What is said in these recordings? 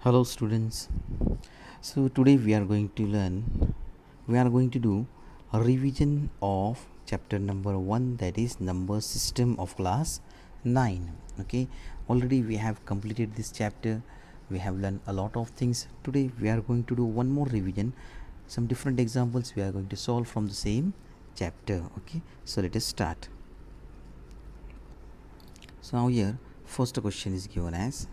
Hello students. So today we are going to do a revision of chapter number 1, that is number system of class 9. Okay, already we have completed this chapter. We have learned a lot of things. Today we are going to do one more revision. Some different examples we are going to solve from the same chapter. Okay, so let us start. So now here first question is given as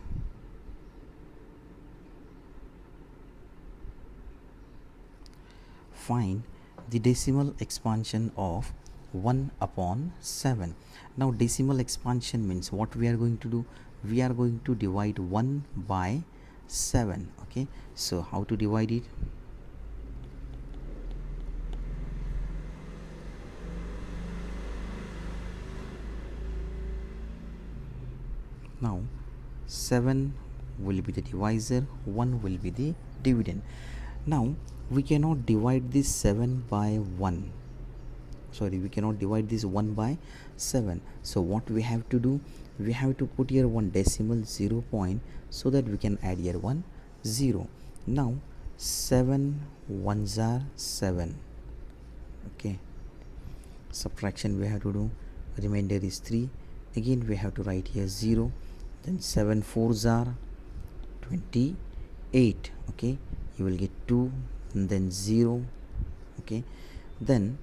find the decimal expansion of 1 upon 7. Now decimal expansion means what we are going to do, we are going to divide 1 by 7. Okay, so how to divide it? Now 7 will be the divisor, 1 will be the dividend. Now we cannot divide this 7 by 1. Sorry, we cannot divide this 1 by 7. So what we have to do, we have to put here one decimal 0 point so that we can add here 1 0. Now 7 ones are 7. Okay, subtraction we have to do, remainder is 3. Again we have to write here 0, then 7 fours are 28. Okay, you will get 2 and then 0. Okay, then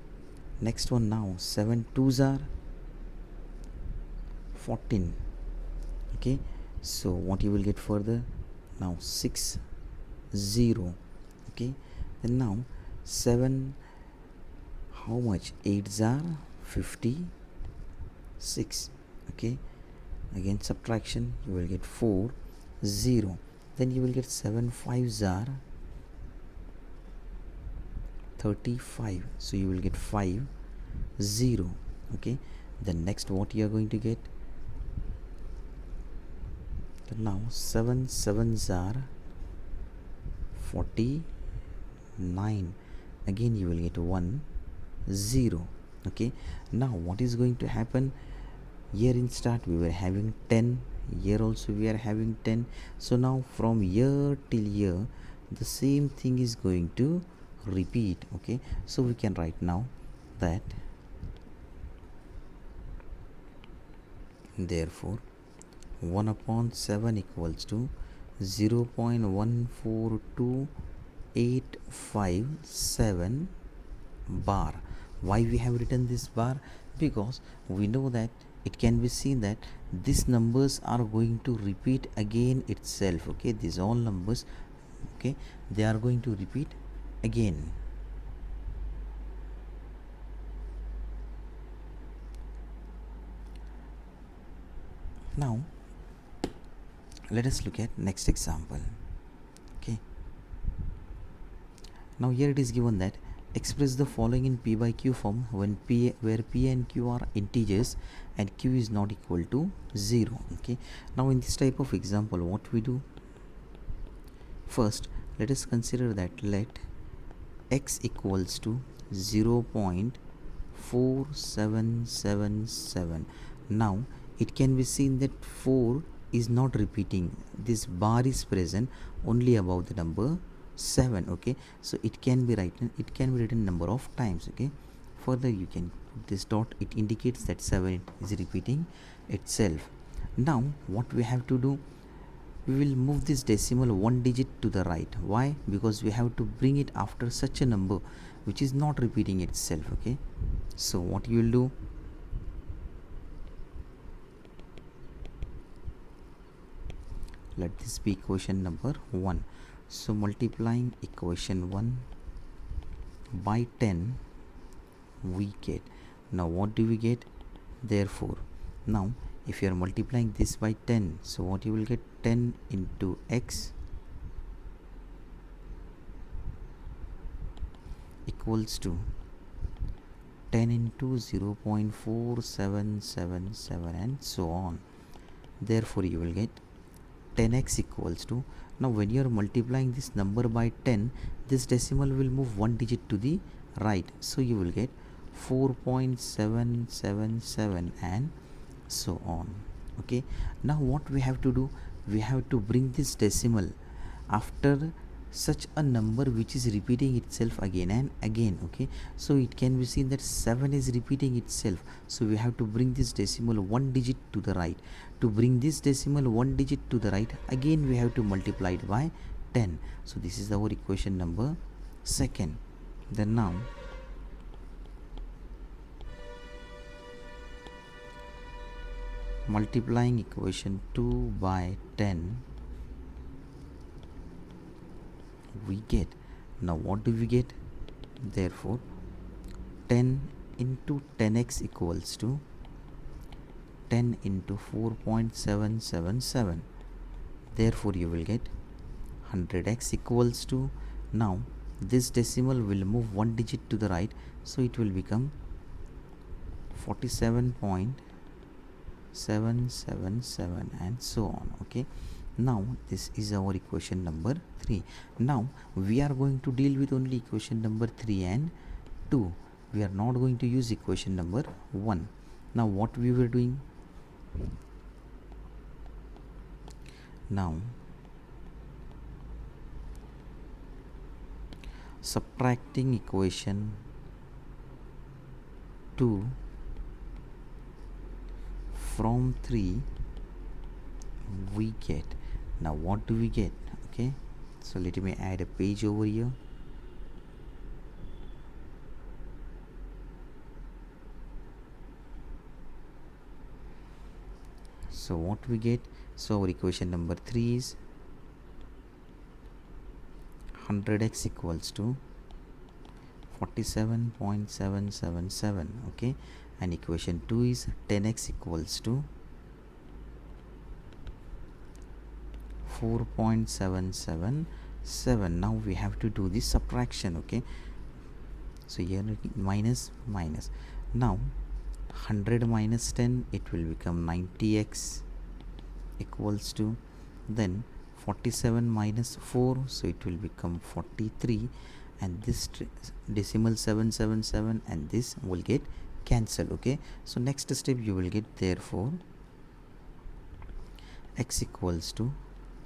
next one, now 7 twos are 14. Okay, so what you will get further, now 6 0. Okay, then now 7, how much, 8s are 56. Okay, again subtraction, you will get 4 0. Then you will get 7 5s are 35, so you will get 5 0. Okay, then next what you are going to get, then now 7 7s are 49. Again you will get 1 0. Okay, now what is going to happen, here in start we were having 10, here also we are having 10. So now from here till here the same thing is going to repeat. Okay, so we can write now that therefore 1 upon 7 equals to 0.142857 bar. Why we have written this bar? Because we know that it can be seen that these numbers are going to repeat again itself. Okay, these all numbers, okay, they are going to repeat again. Now let us look at next example. Okay, now here it is given that express the following in p by q form when where p and q are integers and q is not equal to 0. Okay, now in this type of example what we do, first let us consider that let x equals to 0.4777. now it can be seen that 4 is not repeating, this bar is present only above the number 7. Okay, so it can be written number of times. Okay, further you can put this dot, it indicates that 7 is repeating itself. Now what we have to do, we will move this decimal one digit to the right. Why? Because we have to bring it after such a number which is not repeating itself. Okay, so what you will do, let this be equation number 1. So multiplying equation 1 by 10 we get, now what do we get, therefore now if you are multiplying this by 10, so what you will get, 10 into x equals to 10 into 0.4777 and so on. Therefore you will get 10x equals to, now when you are multiplying this number by 10, this decimal will move one digit to the right, so you will get 4.777 and so on. Okay, now what we have to do, we have to bring this decimal after such a number which is repeating itself again and again. Okay, so it can be seen that 7 is repeating itself, so we have to bring this decimal one digit to the right. To bring this decimal one digit to the right, again we have to multiply it by 10. So this is our equation number second. Then now multiplying equation 2 by 10, we get, now what do we get? Therefore 10 into 10x equals to 10 into 4.777. Therefore you will get 100x equals to, now this decimal will move one digit to the right, so it will become 47.777 and so on. Okay, now this is our equation number 3. Now we are going to deal with only equation number 3 and 2. We are not going to use equation number 1. Now what we were doing? Now subtracting equation 2 from 3, we get, now what do we get? Okay, so let me add a page over here. So what we get? So our equation number 3 is 100x equals to 47.777. okay, and equation 2 is 10x equals to 4.777. now we have to do this subtraction. Okay, so here minus minus, now 100 minus 10, it will become 90x equals to, then 47 minus 4, so it will become 43, and this decimal 777 and this will get cancelled. Okay, so next step you will get, therefore x equals to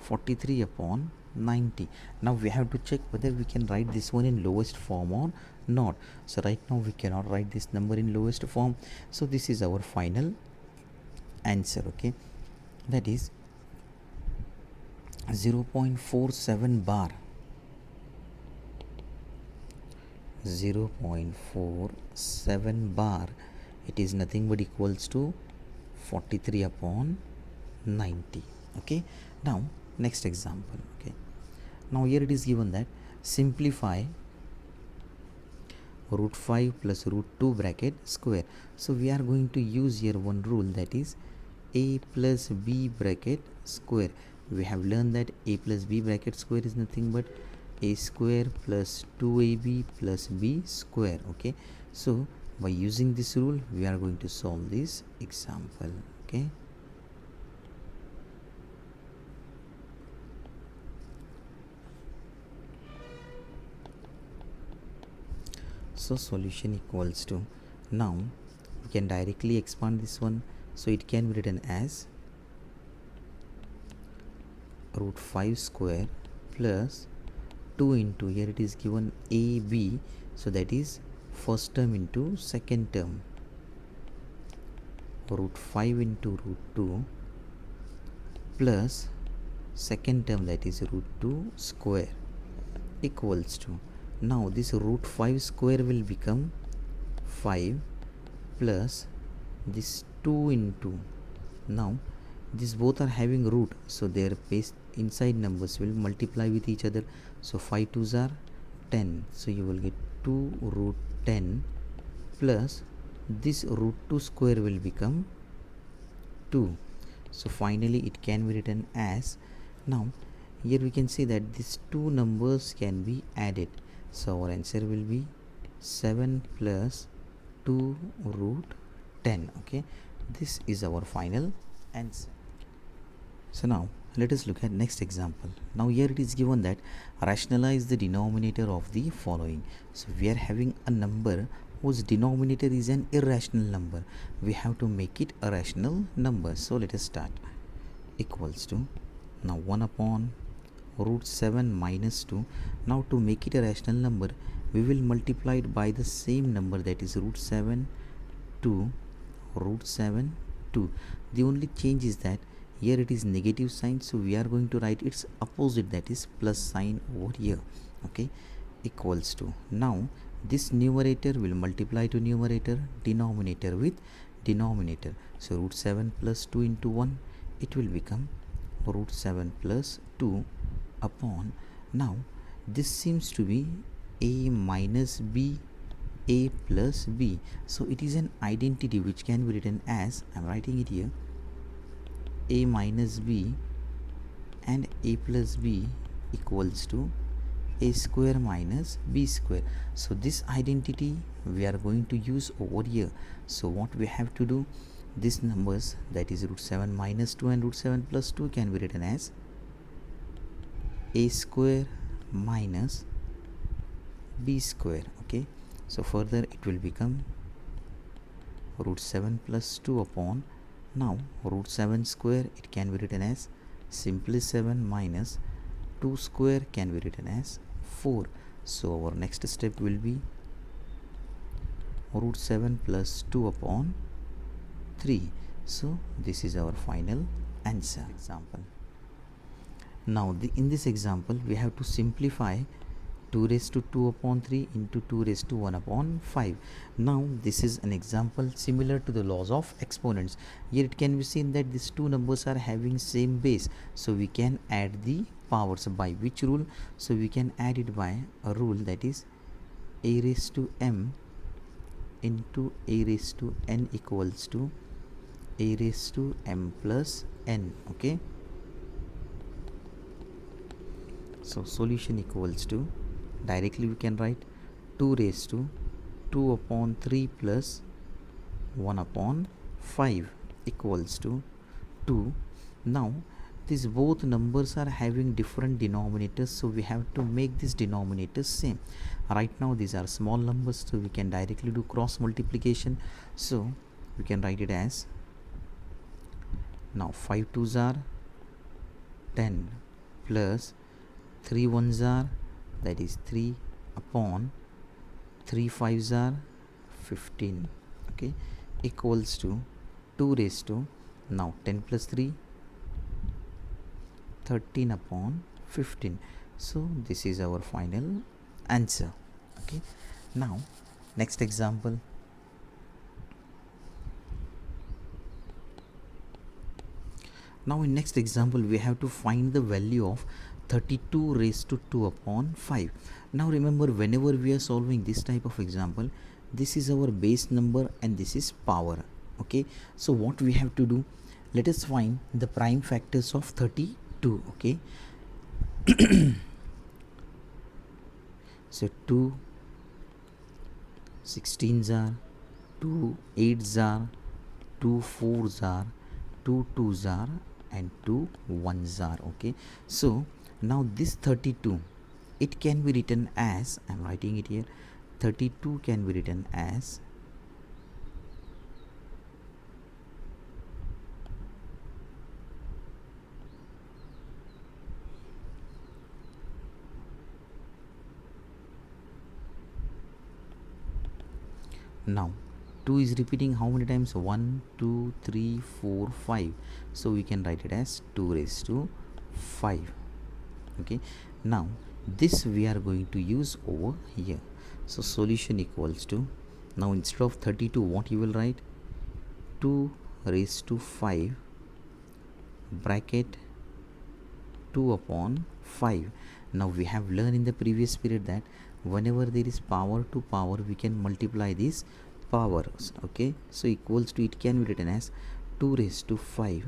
43 upon 90. Now we have to check whether we can write this one in lowest form or not. So right now we cannot write this number in lowest form, so this is our final answer. Okay, that is 0.47 bar, 0.47 bar, it is nothing but equals to 43 upon 90. Okay, now next example. Okay, now here it is given that simplify root 5 plus root 2 bracket square. So we are going to use here one rule, that is a plus b bracket square. We have learned that a plus b bracket square is nothing but a square plus 2ab plus b square. Okay, so by using this rule we are going to solve this example. Okay, so solution equals to, now we can directly expand this one, so it can be written as root 5 square plus 2 into, here it is given ab, so that is first term into second term, root 5 into root 2 plus second term, that is root 2 square, equals to, now this root 5 square will become 5 plus this 2 into, now these both are having root, so their base inside numbers will multiply with each other, so 5 2s are 10, so you will get 2 root 10 plus this root 2 square will become 2. So finally it can be written as, now here we can see that these two numbers can be added, so our answer will be 7 plus 2 root 10. Okay, this is our final answer. So now let us look at next example. Now here it is given that rationalize the denominator of the following. So we are having a number whose denominator is an irrational number. We have to make it a rational number. So let us start. Equals to, now 1 upon root 7 minus 2. Now to make it a rational number, we will multiply it by the same number, that is root 7 2 root 7 2. The only change is that here it is negative sign, so we are going to write its opposite, that is plus sign over here. Okay, equals to, now this numerator will multiply to numerator, denominator with denominator. So root 7 plus 2 into 1, it will become root 7 plus 2 upon, now this seems to be a minus b, a plus b, so it is an identity which can be written as, I am writing it here, a minus b and a plus b equals to a square minus b square. So this identity we are going to use over here. So what we have to do, these numbers, that is root 7 minus 2 and root 7 plus 2, can be written as a square minus b square. Okay, so further it will become root 7 plus 2 upon, now root 7 square, it can be written as simply 7 minus 2 square, can be written as 4. So our next step will be root 7 plus 2 upon 3. So this is our final answer. Example. Now in this example we have to simplify 2 raised to 2 upon 3 into 2 raised to 1 upon 5. Now this is an example similar to the laws of exponents. Here it can be seen that these two numbers are having same base, so we can add the powers. By which rule? So we can add it by a rule, that is a raised to m into a raised to n equals to a raised to m plus n. Okay, so solution equals to, directly we can write 2 raised to 2 upon 3 plus 1 upon 5 equals to 2. Now these both numbers are having different denominators, so we have to make these denominators same. Right now these are small numbers, so we can directly do cross multiplication. So we can write it as, now 5 2s are 10 plus 3 1s are, that is 3 upon 3 5s are 15. Okay, equals to 2 raised to, now 10 plus 3 13 upon 15. So this is our final answer. Okay, now next example. Now in next example we have to find the value of 32 raised to 2 upon 5. Now remember, whenever we are solving this type of example, this is our base number and this is power. Okay, so what we have to do, let us find the prime factors of 32. Okay, so 2 16s are, 2 8s are, 2 4s are, 2 2s are, and 2 1s are. Okay, so now this 32, it can be written as, I am writing it here, 32 can be written as now 2 is repeating how many times? 1 2 3 4 5, so we can write it as 2 raised to 5. Okay, now this we are going to use over here. So solution equals to, now instead of 32 what you will write, 2 raised to 5 bracket 2 upon 5. Now we have learned in the previous period that whenever there is power to power, we can multiply these powers. Okay, so equals to, it can be written as 2 raised to 5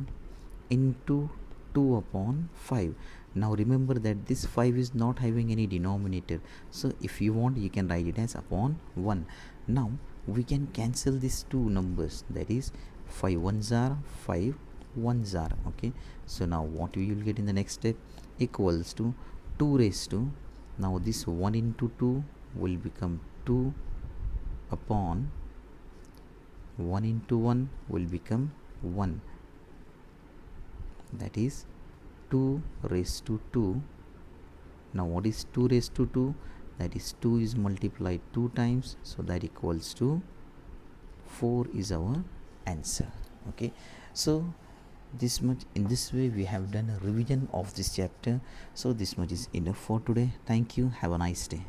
into 2 upon 5. Now remember that this 5 is not having any denominator, so if you want you can write it as upon 1. Now we can cancel these two numbers, that is 5 1s are, 5 1s are. Okay, so now what we will get in the next step, equals to 2 raised to, now this 1 into 2 will become 2 upon 1 into 1 will become 1, that is 2 raised to 2 Now what is 2 raised to 2? That is 2 is multiplied 2 times, so that equals to 4 is our answer. Okay, so this much, in this way we have done a revision of this chapter. So this much is enough for today. Thank you. Have a nice day.